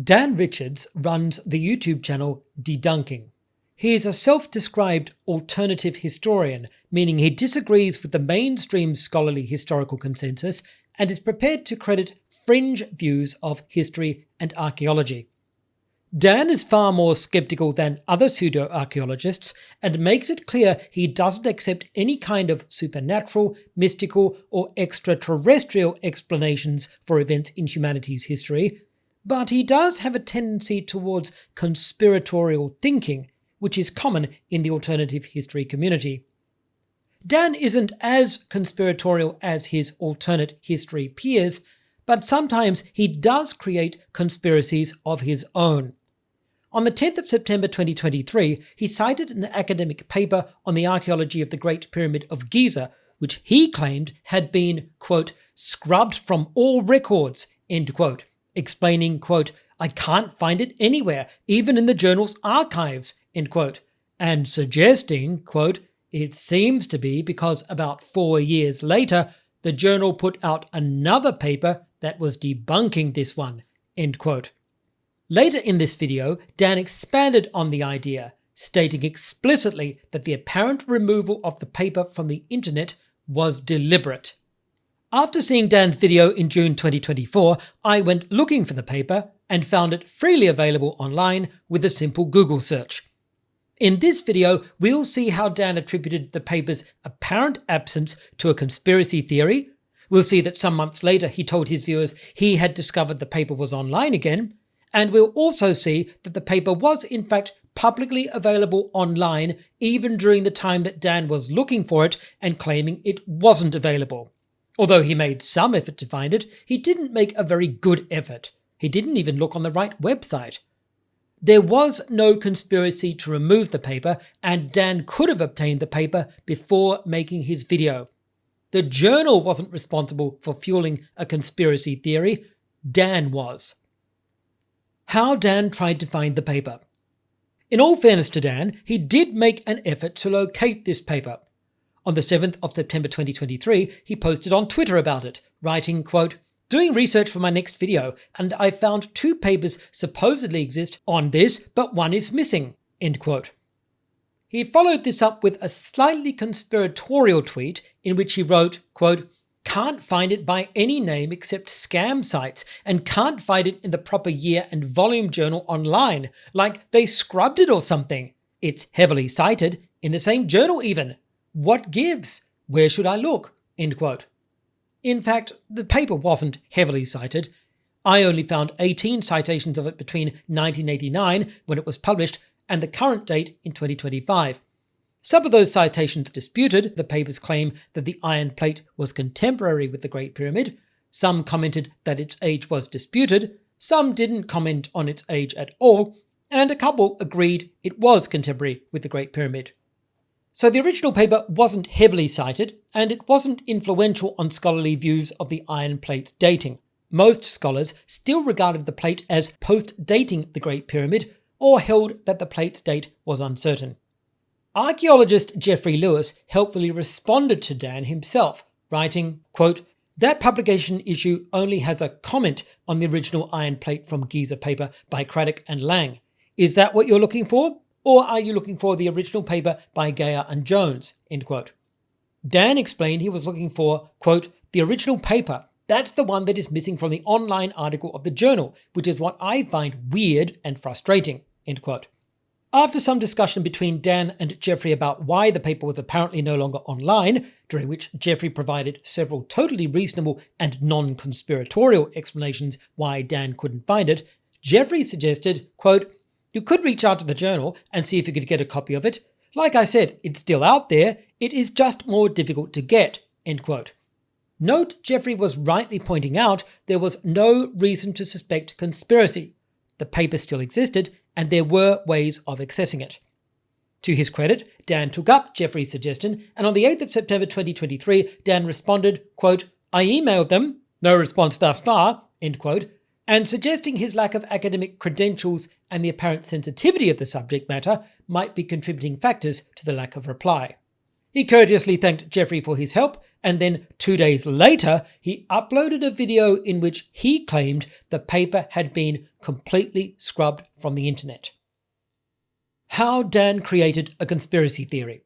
Dan Richards runs the YouTube channel DeDunking. He is a self-described alternative historian, meaning he disagrees with the mainstream scholarly historical consensus and is prepared to credit fringe views of history and archaeology. Dan is far more skeptical than other pseudo-archaeologists and makes it clear he doesn't accept any kind of supernatural, mystical, or extraterrestrial explanations for events in humanity's history, but he does have a tendency towards conspiratorial thinking, which is common in the alternative history community. Dan isn't as conspiratorial as his alternate history peers, but sometimes he does create conspiracies of his own. On the 10th of September 2023, he cited an academic paper on the archaeology of the Great Pyramid of Giza, which he claimed had been, quote, scrubbed from all records, end quote, explaining, quote, I can't find it anywhere, even in the journal's archives, end quote, and suggesting, quote, it seems to be because about 4 years later, the journal put out another paper that was debunking this one, end quote. Later in this video, Dan expanded on the idea, stating explicitly that the apparent removal of the paper from the internet was deliberate. After seeing Dan's video in June 2024, I went looking for the paper and found it freely available online with a simple Google search. In this video, we'll see how Dan attributed the paper's apparent absence to a conspiracy theory. We'll see that some months later he told his viewers he had discovered the paper was online again, and we'll also see that the paper was in fact publicly available online even during the time that Dan was looking for it and claiming it wasn't available. Although he made some effort to find it, he didn't make a very good effort. He didn't even look on the right website. There was no conspiracy to remove the paper, and Dan could have obtained the paper before making his video. The journal wasn't responsible for fueling a conspiracy theory, Dan was. How Dan tried to find the paper. In all fairness to Dan, he did make an effort to locate this paper. On the 7th of September 2023, he posted on Twitter about it, writing, quote, doing research for my next video, and I found 2 papers supposedly exist on this, but one is missing, end quote. He followed this up with a slightly conspiratorial tweet in which he wrote, quote, can't find it by any name except scam sites and can't find it in the proper year and volume journal online, like they scrubbed it or something. It's heavily cited, in the same journal even. What gives? Where should I look? End quote. In fact, the paper wasn't heavily cited. I only found 18 citations of it between 1989, when it was published, and the current date in 2025. Some of those citations disputed the paper's claim that the iron plate was contemporary with the Great Pyramid. Some commented that its age was disputed. Some didn't comment on its age at all. And a couple agreed it was contemporary with the Great Pyramid. So the original paper wasn't heavily cited, and it wasn't influential on scholarly views of the iron plate's dating. Most scholars still regarded the plate as post-dating the Great Pyramid, or held that the plate's date was uncertain. Archaeologist Geoffrey Lewis helpfully responded to Dan himself, writing, quote, that publication issue only has a comment on the original iron plate from Giza paper by Craddock and Lang. Is that what you're looking for? Or are you looking for the original paper by Geyer and Jones, end quote. Dan explained he was looking for, quote, the original paper. That's the one that is missing from the online article of the journal, which is what I find weird and frustrating, end quote. After some discussion between Dan and Geoffrey about why the paper was apparently no longer online, during which Geoffrey provided several totally reasonable and non-conspiratorial explanations why Dan couldn't find it, Geoffrey suggested, quote, you could reach out to the journal and see if you could get a copy of it. Like I said, it's still out there. It is just more difficult to get, end quote. Note Geoffrey was rightly pointing out there was no reason to suspect conspiracy. The paper still existed, and there were ways of accessing it. To his credit, Dan took up Geoffrey's suggestion, and on the 8th of September 2023, Dan responded, quote, I emailed them, no response thus far, end quote, and suggesting his lack of academic credentials and the apparent sensitivity of the subject matter might be contributing factors to the lack of reply. He courteously thanked Jeffrey for his help, and then 2 days later, he uploaded a video in which he claimed the paper had been completely scrubbed from the internet. How Dan created a conspiracy theory.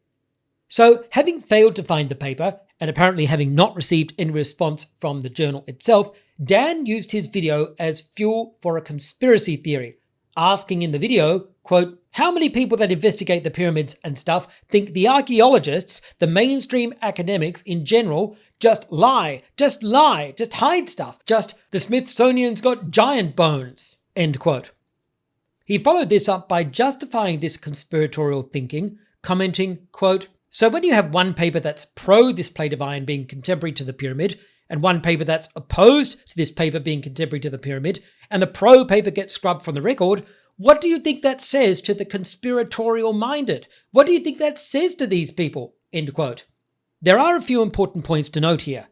So, having failed to find the paper, and apparently having not received any response from the journal itself, Dan used his video as fuel for a conspiracy theory, asking in the video, quote, "How many people that investigate the pyramids and stuff think the archaeologists, the mainstream academics in general, just lie, just hide stuff, just the Smithsonian's got giant bones," end quote. He followed this up by justifying this conspiratorial thinking, commenting, quote, "So when you have one paper that's pro this plate of iron being contemporary to the pyramid, and one paper that's opposed to this paper being contemporary to the pyramid, and the pro paper gets scrubbed from the record, what do you think that says to the conspiratorial minded? What do you think that says to these people?" End quote. There are a few important points to note here.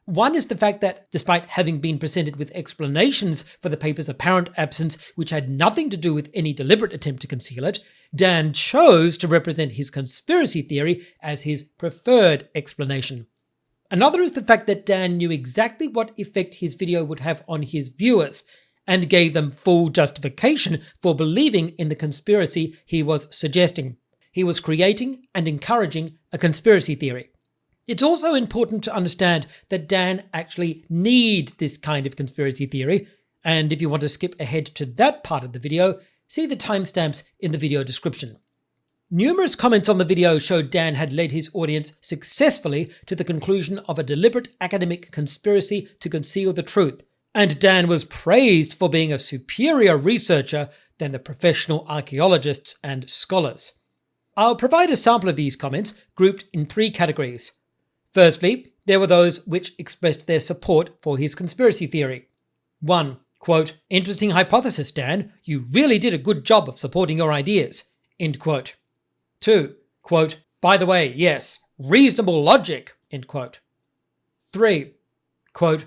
One is the fact that, despite having been presented with explanations for the paper's apparent absence which had nothing to do with any deliberate attempt to conceal it, Dan chose to represent his conspiracy theory as his preferred explanation. Another is the fact that Dan knew exactly what effect his video would have on his viewers, and gave them full justification for believing in the conspiracy he was suggesting. He was creating and encouraging a conspiracy theory. It's also important to understand that Dan actually needs this kind of conspiracy theory, and if you want to skip ahead to that part of the video, see the timestamps in the video description. Numerous comments on the video showed Dan had led his audience successfully to the conclusion of a deliberate academic conspiracy to conceal the truth, and Dan was praised for being a superior researcher than the professional archaeologists and scholars. I'll provide a sample of these comments grouped in 3 categories. Firstly, there were those which expressed their support for his conspiracy theory. 1. Quote, "Interesting hypothesis, Dan. You really did a good job of supporting your ideas." End quote. 2. Quote, "By the way, yes, reasonable logic." End quote. 3. Quote,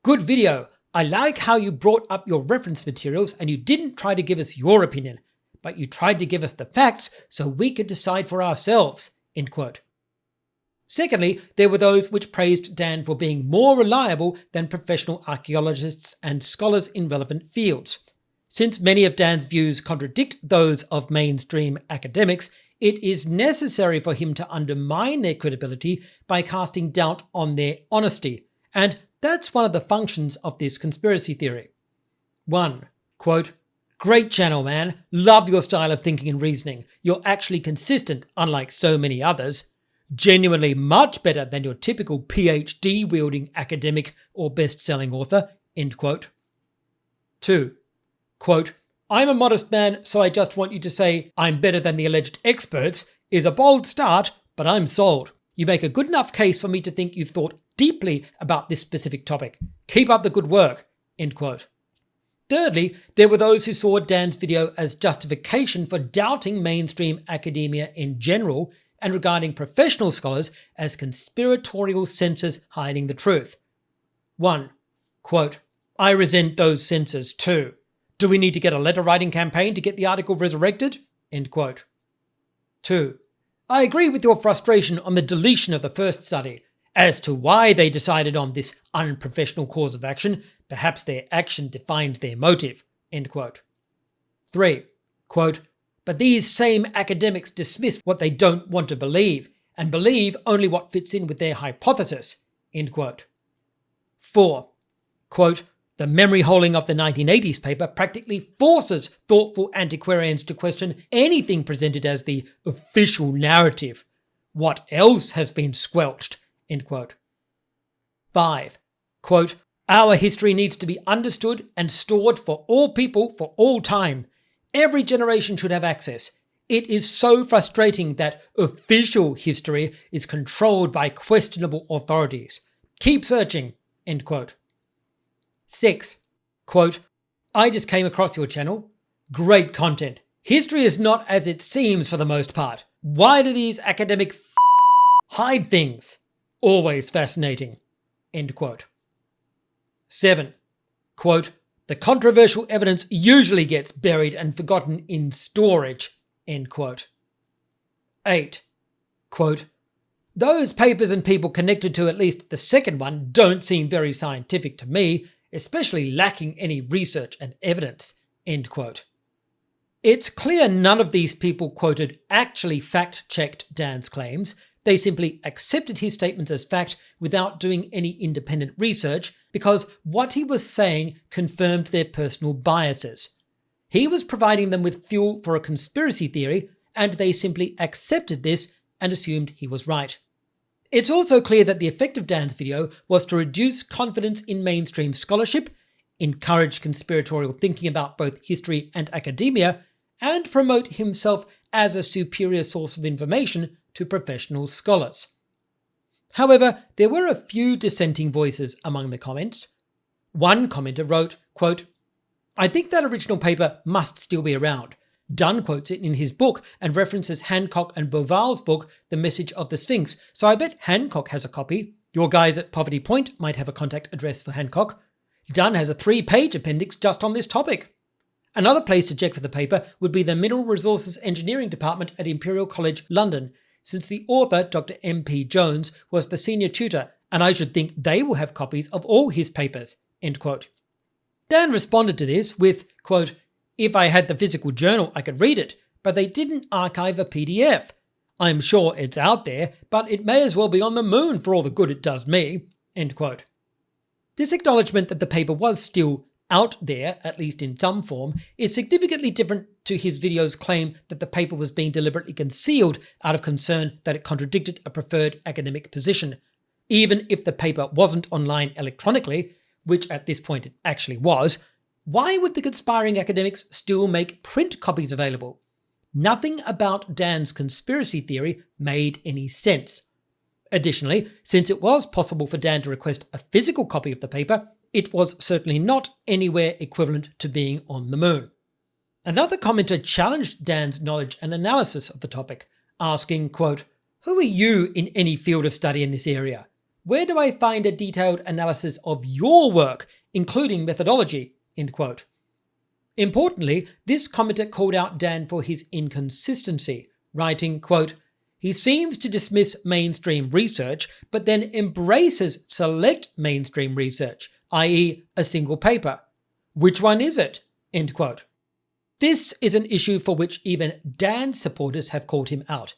"Good video. I like how you brought up your reference materials and you didn't try to give us your opinion, but you tried to give us the facts so we could decide for ourselves." End quote. Secondly, there were those which praised Dan for being more reliable than professional archaeologists and scholars in relevant fields. Since many of Dan's views contradict those of mainstream academics, it is necessary for him to undermine their credibility by casting doubt on their honesty, and that's one of the functions of this conspiracy theory. 1. Quote, "Great channel, man. Love your style of thinking and reasoning. You're actually consistent, unlike so many others. Genuinely much better than your typical PhD-wielding academic or best-selling author." End quote. 2. Quote, "I'm a modest man, so I just want you to say I'm better than the alleged experts is a bold start, but I'm sold. You make a good enough case for me to think you've thought deeply about this specific topic. Keep up the good work." End quote. Thirdly, there were those who saw Dan's video as justification for doubting mainstream academia in general and regarding professional scholars as conspiratorial censors hiding the truth. 1. Quote, "I resent those censors too. Do we need to get a letter-writing campaign to get the article resurrected?" End quote. 2. "I agree with your frustration on the deletion of the first study. As to why they decided on this unprofessional course of action, perhaps their action defines their motive." End quote. 3. Quote, "But these same academics dismiss what they don't want to believe and believe only what fits in with their hypothesis." End quote. 4. Quote, "The memory holding of the 1980s paper practically forces thoughtful antiquarians to question anything presented as the official narrative. What else has been squelched?" End quote. 5. Quote, "Our history needs to be understood and stored for all people for all time. Every generation should have access. It is so frustrating that official history is controlled by questionable authorities. Keep searching." End quote. 6. Quote, "I just came across your channel. Great content. History is not as it seems for the most part. Why do these academic hide things? Always fascinating." End quote. 7. Quote, "The controversial evidence usually gets buried and forgotten in storage." End quote. 8. Quote, Those papers and people connected to at least the second one don't seem very scientific to me, especially lacking any research and evidence." End quote. It's clear none of these people quoted actually fact-checked Dan's claims. They simply accepted his statements as fact without doing any independent research because what he was saying confirmed their personal biases. He was providing them with fuel for a conspiracy theory, and they simply accepted this and assumed he was right. It's also clear that the effect of Dan's video was to reduce confidence in mainstream scholarship, encourage conspiratorial thinking about both history and academia, and promote himself as a superior source of information to professional scholars. However, there were a few dissenting voices among the comments. One commenter wrote, quote, "I think that original paper must still be around. Dunn quotes it in his book and references Hancock and Beauval's book, The Message of the Sphinx, so I bet Hancock has a copy. Your guys at Poverty Point might have a contact address for Hancock. Dunn has a 3-page appendix just on this topic." Another place to check for the paper would be the Mineral Resources Engineering Department at Imperial College London, since the author, Dr. M.P. Jones, was the senior tutor, and I should think they will have copies of all his papers. End quote. Dan responded to this with, quote, "If I had the physical journal, I could read it, but they didn't archive a PDF. I'm sure it's out there, but it may as well be on the moon for all the good it does me." End quote. This acknowledgement that the paper was still out there, at least in some form, is significantly different to his video's claim that the paper was being deliberately concealed out of concern that it contradicted a preferred academic position. Even if the paper wasn't online electronically, which at this point it actually was, why would the conspiring academics still make print copies available? Nothing about Dan's conspiracy theory made any sense. Additionally, since it was possible for Dan to request a physical copy of the paper, it was certainly not anywhere equivalent to being on the moon. Another commenter challenged Dan's knowledge and analysis of the topic, asking, quote, "Who are you in any field of study in this area? Where do I find a detailed analysis of your work, including methodology?" End quote. Importantly, this commenter called out Dan for his inconsistency, writing, quote, "He seems to dismiss mainstream research, but then embraces select mainstream research, i.e. a single paper. Which one is it?" End quote. This is an issue for which even Dan's supporters have called him out.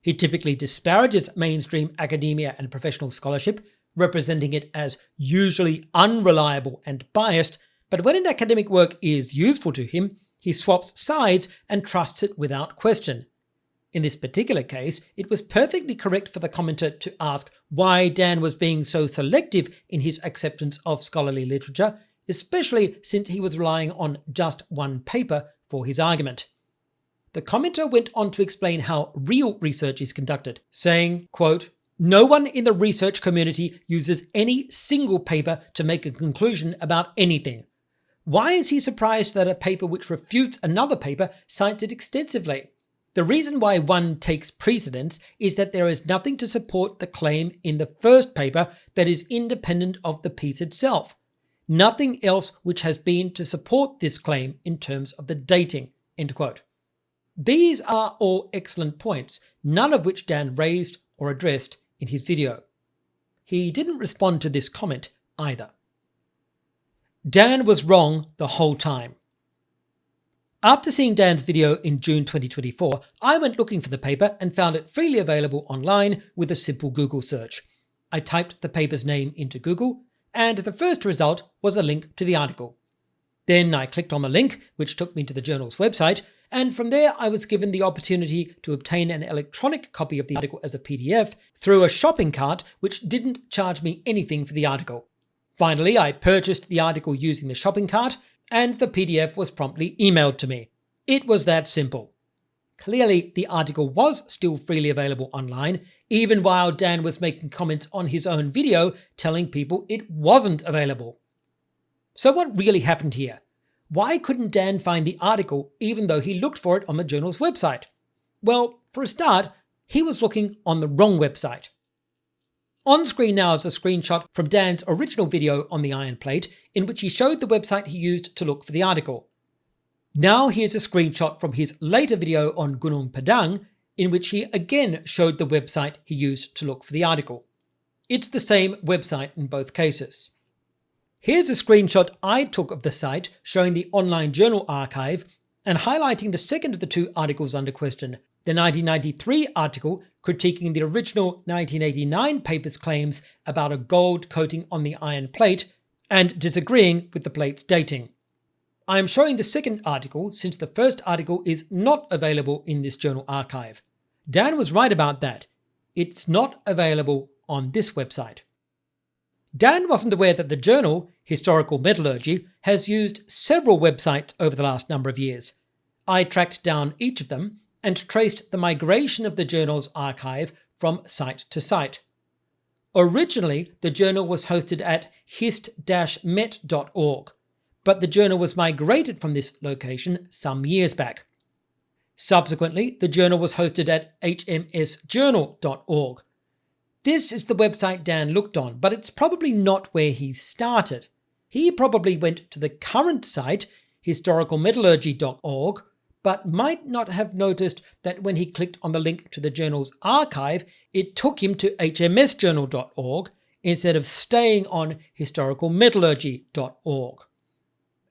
He typically disparages mainstream academia and professional scholarship, representing it as usually unreliable and biased, but when an academic work is useful to him, he swaps sides and trusts it without question. In this particular case, it was perfectly correct for the commenter to ask why Dan was being so selective in his acceptance of scholarly literature, especially since he was relying on just one paper for his argument. The commenter went on to explain how real research is conducted, saying, quote, "No one in the research community uses any single paper to make a conclusion about anything. Why is he surprised that a paper which refutes another paper cites it extensively? The reason why one takes precedence is that there is nothing to support the claim in the first paper that is independent of the piece itself. Nothing else which has been to support this claim in terms of the dating." End quote. These are all excellent points, none of which Dan raised or addressed in his video. He didn't respond to this comment either. Dan was wrong the whole time. After seeing Dan's video in June 2024, I went looking for the paper and found it freely available online with a simple Google search. I typed the paper's name into Google, and the first result was a link to the article. Then I clicked on the link, which took me to the journal's website, and from there I was given the opportunity to obtain an electronic copy of the article as a PDF through a shopping cart which didn't charge me anything for the article. Finally, I purchased the article using the shopping cart, and the PDF was promptly emailed to me. It was that simple. Clearly, the article was still freely available online, even while Dan was making comments on his own video telling people it wasn't available. So what really happened here? Why couldn't Dan find the article even though he looked for it on the journal's website? Well, for a start, he was looking on the wrong website. On screen now is a screenshot from Dan's original video on the iron plate, in which he showed the website he used to look for the article. Now here's a screenshot from his later video on Gunung Padang, in which he again showed the website he used to look for the article. It's the same website in both cases. Here's a screenshot I took of the site showing the online journal archive and highlighting the second of the two articles under question, the 1993 article critiquing the original 1989 paper's claims about a gold coating on the iron plate and disagreeing with the plate's dating. I am showing the second article since the first article is not available in this journal archive. Dan was right about that. It's not available on this website. Dan wasn't aware that the journal, Historical Metallurgy, has used several websites over the last number of years. I tracked down each of them and traced the migration of the journal's archive from site to site. Originally, the journal was hosted at hist-met.org, but the journal was migrated from this location some years back. Subsequently, the journal was hosted at hmsjournal.org. This is the website Dan looked on, but it's probably not where he started. He probably went to the current site, historicalmetallurgy.org, but might not have noticed that when he clicked on the link to the journal's archive, it took him to hmsjournal.org instead of staying on historicalmetallurgy.org.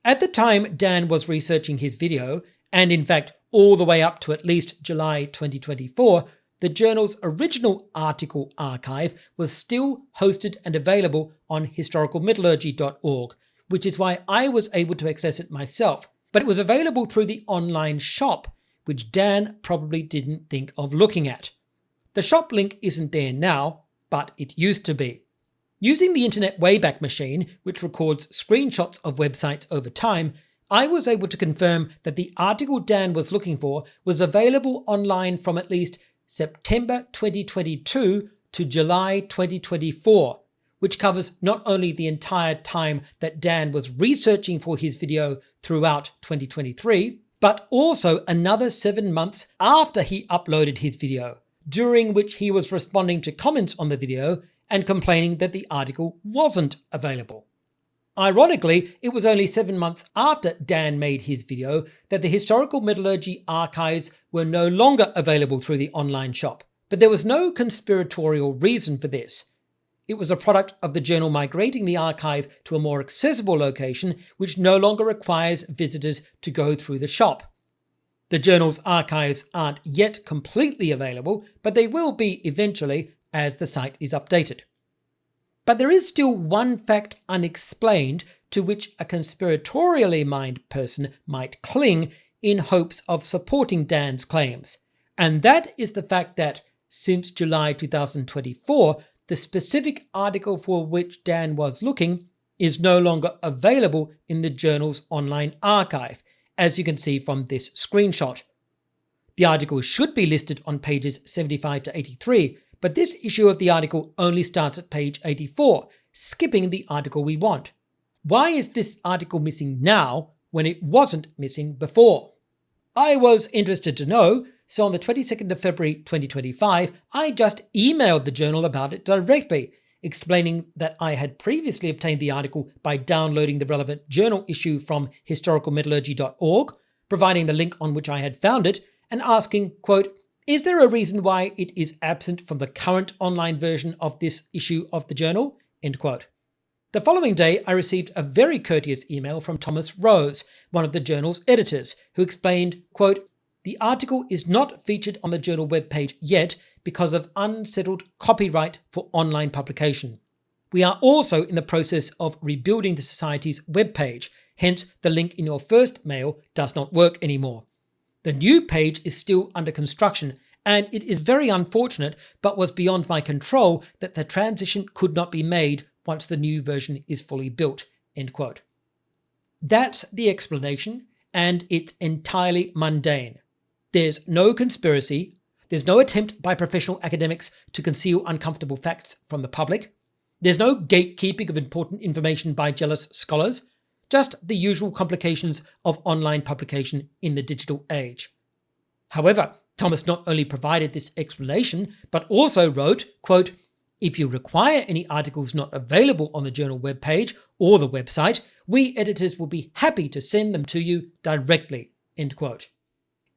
At the time Dan was researching his video, and in fact all the way up to at least July 2024, the journal's original article archive was still hosted and available on historicalmetallurgy.org, which is why I was able to access it myself. But it was available through the online shop, which Dan probably didn't think of looking at. The shop link isn't there now, but it used to be. Using the Internet Wayback Machine, which records screenshots of websites over time, I was able to confirm that the article Dan was looking for was available online from at least September 2022 to July 2024, which covers not only the entire time that Dan was researching for his video throughout 2023, but also another 7 months after he uploaded his video, during which he was responding to comments on the video and complaining that the article wasn't available. Ironically, it was only 7 months after Dan made his video that the Historical Metallurgy archives were no longer available through the online shop. But there was no conspiratorial reason for this. It was a product of the journal migrating the archive to a more accessible location, which no longer requires visitors to go through the shop. The journal's archives aren't yet completely available, but they will be eventually as the site is updated. But there is still one fact unexplained to which a conspiratorially minded person might cling in hopes of supporting Dan's claims, and that is the fact that since July 2024, the specific article for which Dan was looking is no longer available in the journal's online archive, as you can see from this screenshot. The article should be listed on pages 75 to 83, but this issue of the article only starts at page 84, skipping the article we want. Why is this article missing now when it wasn't missing before? I was interested to know, so on the 22nd of February 2025, I just emailed the journal about it directly, explaining that I had previously obtained the article by downloading the relevant journal issue from historicalmetallurgy.org, providing the link on which I had found it, and asking, quote, "Is there a reason why it is absent from the current online version of this issue of the journal?" End quote. The following day, I received a very courteous email from Thomas Rose, one of the journal's editors, who explained, quote, "The article is not featured on the journal webpage yet because of unsettled copyright for online publication. We are also in the process of rebuilding the Society's webpage, hence the link in your first mail does not work anymore. The new page is still under construction, and it is very unfortunate but was beyond my control that the transition could not be made once the new version is fully built." End quote. That's the explanation, and it's entirely mundane. There's no conspiracy, there's no attempt by professional academics to conceal uncomfortable facts from the public, there's no gatekeeping of important information by jealous scholars, just the usual complications of online publication in the digital age. However, Thomas not only provided this explanation, but also wrote, quote, "If you require any articles not available on the journal webpage or the website, we editors will be happy to send them to you directly." End quote.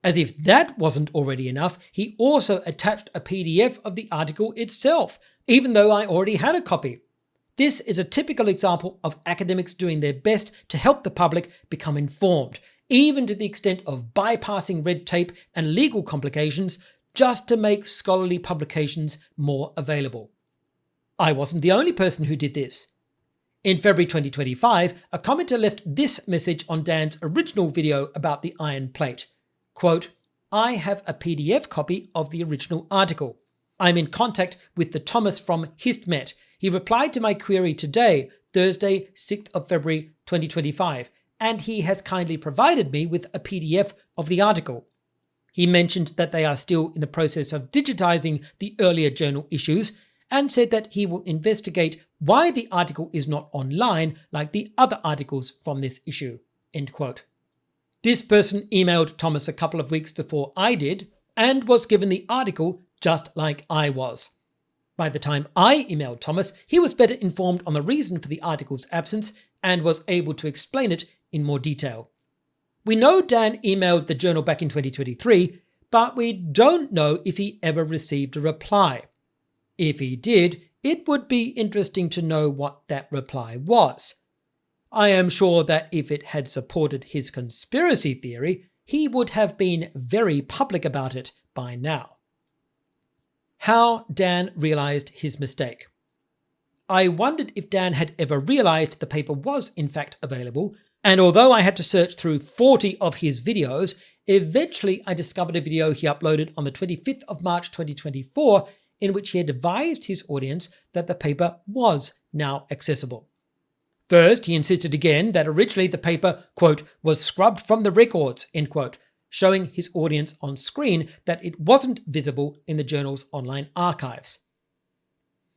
As if that wasn't already enough, he also attached a PDF of the article itself, even though I already had a copy. This is a typical example of academics doing their best to help the public become informed, even to the extent of bypassing red tape and legal complications just to make scholarly publications more available. I wasn't the only person who did this. In February 2025, a commenter left this message on Dan's original video about the iron plate. Quote, "I have a PDF copy of the original article. I'm in contact with the Thomas from HistMet. He replied to my query today, Thursday, 6th of February 2025, and he has kindly provided me with a PDF of the article. He mentioned that they are still in the process of digitizing the earlier journal issues and said that he will investigate why the article is not online like the other articles from this issue." End quote. This person emailed Thomas a couple of weeks before I did and was given the article just like I was. By the time I emailed Thomas, he was better informed on the reason for the article's absence and was able to explain it in more detail. We know Dan emailed the journal back in 2023, but we don't know if he ever received a reply. If he did, it would be interesting to know what that reply was. I am sure that if it had supported his conspiracy theory, he would have been very public about it by now. How Dan realized his mistake. I wondered if Dan had ever realized the paper was in fact available, and although I had to search through 40 of his videos, eventually I discovered a video he uploaded on the 25th of March 2024 in which he had advised his audience that the paper was now accessible. First, he insisted again that originally the paper, quote, "was scrubbed from the records," end quote, showing his audience on screen that it wasn't visible in the journal's online archives.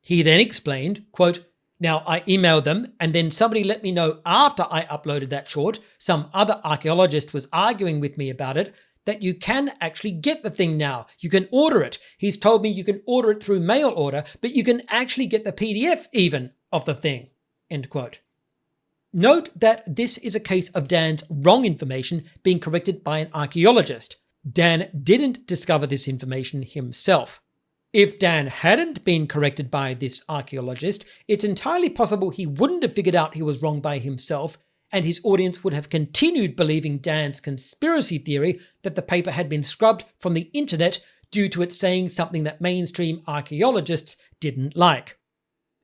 He then explained, quote, "Now I emailed them and then somebody let me know after I uploaded that short, some other archaeologist was arguing with me about it, that you can actually get the thing now. You can order it. He's told me you can order it through mail order, but you can actually get the PDF even of the thing," end quote. Note that this is a case of Dan's wrong information being corrected by an archaeologist. Dan didn't discover this information himself. If Dan hadn't been corrected by this archaeologist, it's entirely possible he wouldn't have figured out he was wrong by himself, and his audience would have continued believing Dan's conspiracy theory that the paper had been scrubbed from the internet due to it saying something that mainstream archaeologists didn't like.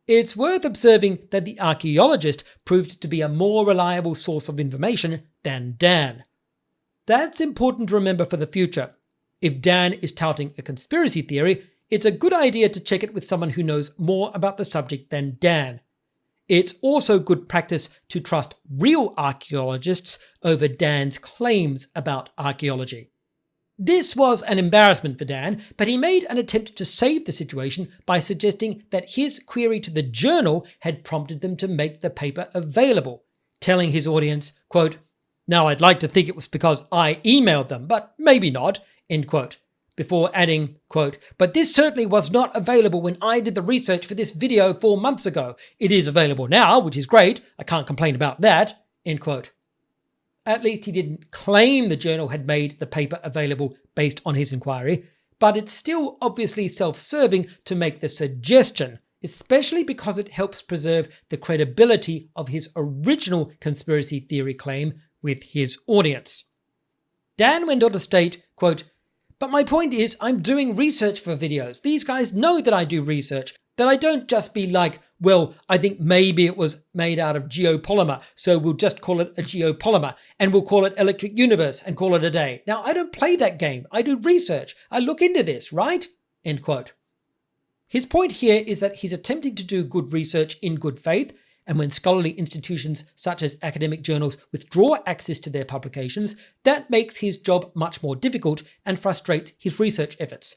It's worth observing that the archaeologist proved to be a more reliable source of information than Dan. That's important to remember for the future. If Dan is touting a conspiracy theory, it's a good idea to check it with someone who knows more about the subject than Dan. It's also good practice to trust real archaeologists over Dan's claims about archaeology. This was an embarrassment for Dan, but he made an attempt to save the situation by suggesting that his query to the journal had prompted them to make the paper available, telling his audience, quote, "Now I'd like to think it was because I emailed them, but maybe not," end quote, before adding, quote, "But this certainly was not available when I did the research for this video 4 months ago. It is available now, which is great. I can't complain about that," end quote. At least he didn't claim the journal had made the paper available based on his inquiry, but it's still obviously self-serving to make the suggestion, especially because it helps preserve the credibility of his original conspiracy theory claim with his audience. Dan went on to state, quote, "But my point is I'm doing research for videos. These guys know that I do research, that I don't just be like, well, I think maybe it was made out of geopolymer, so we'll just call it a geopolymer, and we'll call it electric universe and call it a day. Now, I don't play that game. I do research. I look into this, right?" End quote. His point here is that he's attempting to do good research in good faith, and when scholarly institutions such as academic journals withdraw access to their publications, that makes his job much more difficult and frustrates his research efforts.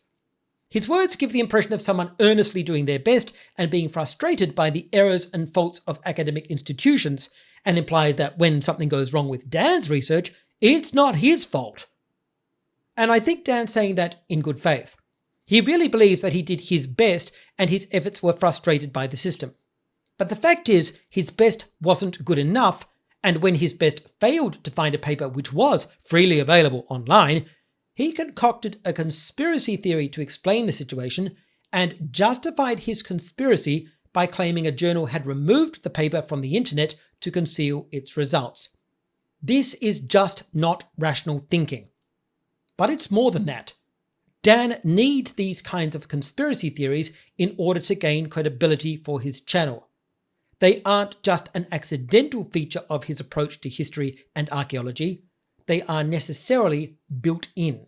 His words give the impression of someone earnestly doing their best and being frustrated by the errors and faults of academic institutions, and implies that when something goes wrong with Dan's research, it's not his fault. And I think Dan's saying that in good faith. He really believes that he did his best and his efforts were frustrated by the system. But the fact is, his best wasn't good enough, and when his best failed to find a paper which was freely available online, he concocted a conspiracy theory to explain the situation and justified his conspiracy by claiming a journal had removed the paper from the internet to conceal its results. This is just not rational thinking. But it's more than that. Dan needs these kinds of conspiracy theories in order to gain credibility for his channel. They aren't just an accidental feature of his approach to history and archaeology, they are necessarily built in.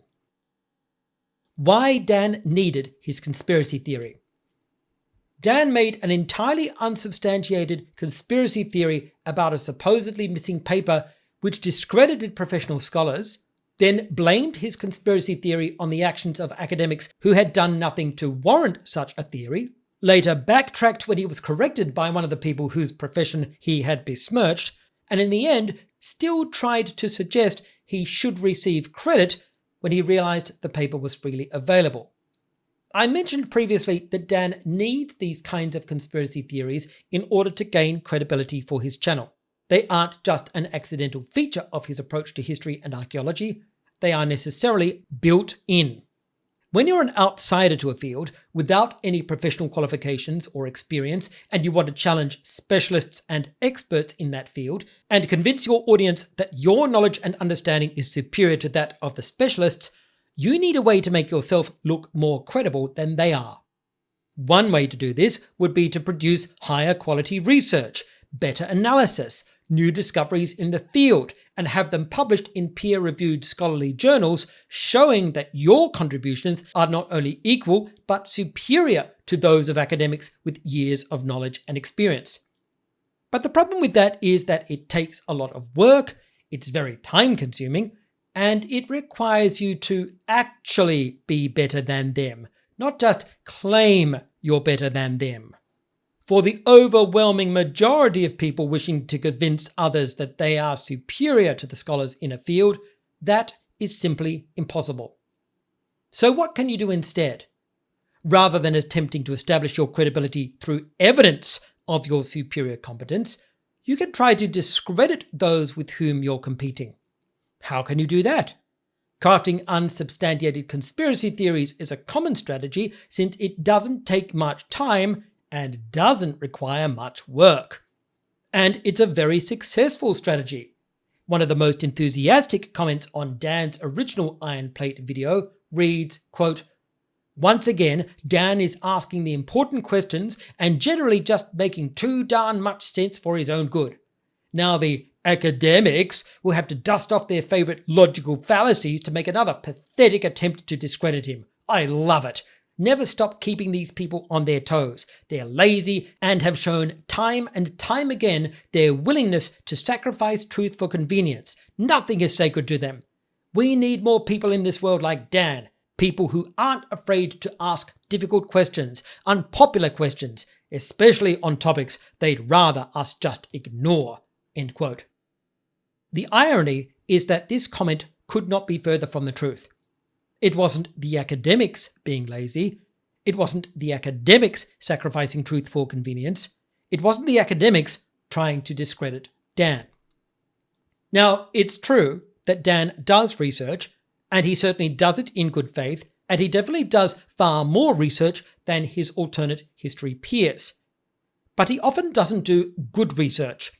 Why Dan needed his conspiracy theory. Dan made an entirely unsubstantiated conspiracy theory about a supposedly missing paper which discredited professional scholars, then blamed his conspiracy theory on the actions of academics who had done nothing to warrant such a theory, later backtracked when he was corrected by one of the people whose profession he had besmirched, and in the end still tried to suggest he should receive credit when he realized the paper was freely available. I mentioned previously that Dan needs these kinds of conspiracy theories in order to gain credibility for his channel. They aren't just an accidental feature of his approach to history and archaeology, they are necessarily built in. When you're an outsider to a field without any professional qualifications or experience, and you want to challenge specialists and experts in that field and convince your audience that your knowledge and understanding is superior to that of the specialists, you need a way to make yourself look more credible than they are. One way to do this would be to produce higher quality research, better analysis, new discoveries in the field, and have them published in peer-reviewed scholarly journals showing that your contributions are not only equal but superior to those of academics with years of knowledge and experience. But the problem with that is that it takes a lot of work, it's very time-consuming, and it requires you to actually be better than them, not just claim you're better than them. For the overwhelming majority of people wishing to convince others that they are superior to the scholars in a field, that is simply impossible. So what can you do instead? Rather than attempting to establish your credibility through evidence of your superior competence, you can try to discredit those with whom you're competing. How can you do that? Crafting unsubstantiated conspiracy theories is a common strategy since it doesn't take much time and doesn't require much work. And it's a very successful strategy. One of the most enthusiastic comments on Dan's original Iron Plate video reads, quote, "Once again, Dan is asking the important questions and generally just making too darn much sense for his own good. Now the academics will have to dust off their favorite logical fallacies to make another pathetic attempt to discredit him. I love it. Never stop keeping these people on their toes. They're lazy and have shown time and time again their willingness to sacrifice truth for convenience. Nothing is sacred to them. We need more people in this world like Dan, people who aren't afraid to ask difficult questions, unpopular questions, especially on topics they'd rather us just ignore." End quote. The irony is that this comment could not be further from the truth. It wasn't the academics being lazy. It wasn't the academics sacrificing truth for convenience. It wasn't the academics trying to discredit Dan. Now, it's true that Dan does research, and he certainly does it in good faith, and he definitely does far more research than his alternate history peers. But he often doesn't do good research.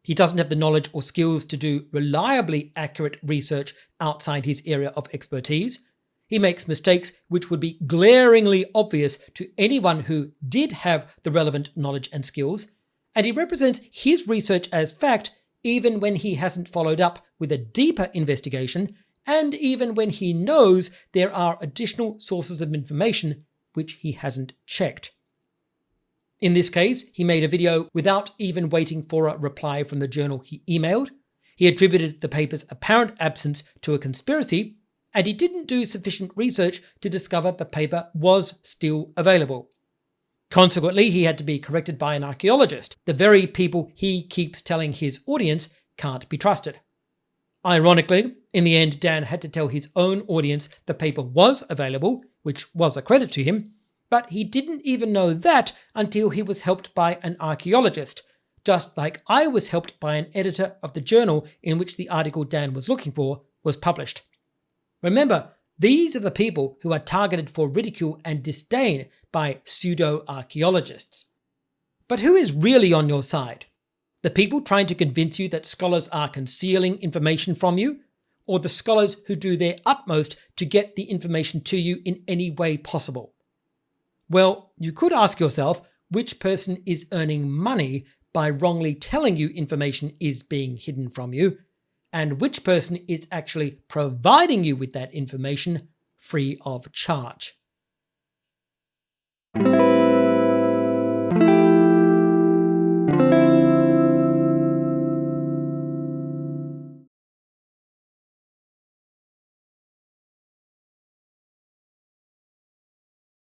He doesn't have the knowledge or skills to do reliably accurate research outside his area of expertise. He makes mistakes which would be glaringly obvious to anyone who did have the relevant knowledge and skills, and he represents his research as fact even when he hasn't followed up with a deeper investigation, and even when he knows there are additional sources of information which he hasn't checked. In this case, he made a video without even waiting for a reply from the journal he emailed. He attributed the paper's apparent absence to a conspiracy, and he didn't do sufficient research to discover the paper was still available. Consequently, he had to be corrected by an archaeologist, the very people he keeps telling his audience can't be trusted. Ironically, in the end, Dan had to tell his own audience the paper was available, which was a credit to him, but he didn't even know that until he was helped by an archaeologist, just like I was helped by an editor of the journal in which the article Dan was looking for was published. Remember, These are the people who are targeted for ridicule and disdain by pseudo-archaeologists. But who is really on your side? The people trying to convince you that scholars are concealing information from you, or the scholars who do their utmost to get the information to you in any way possible? Well, you could ask yourself which person is earning money by wrongly telling you information is being hidden from you, and which person is actually providing you with that information free of charge.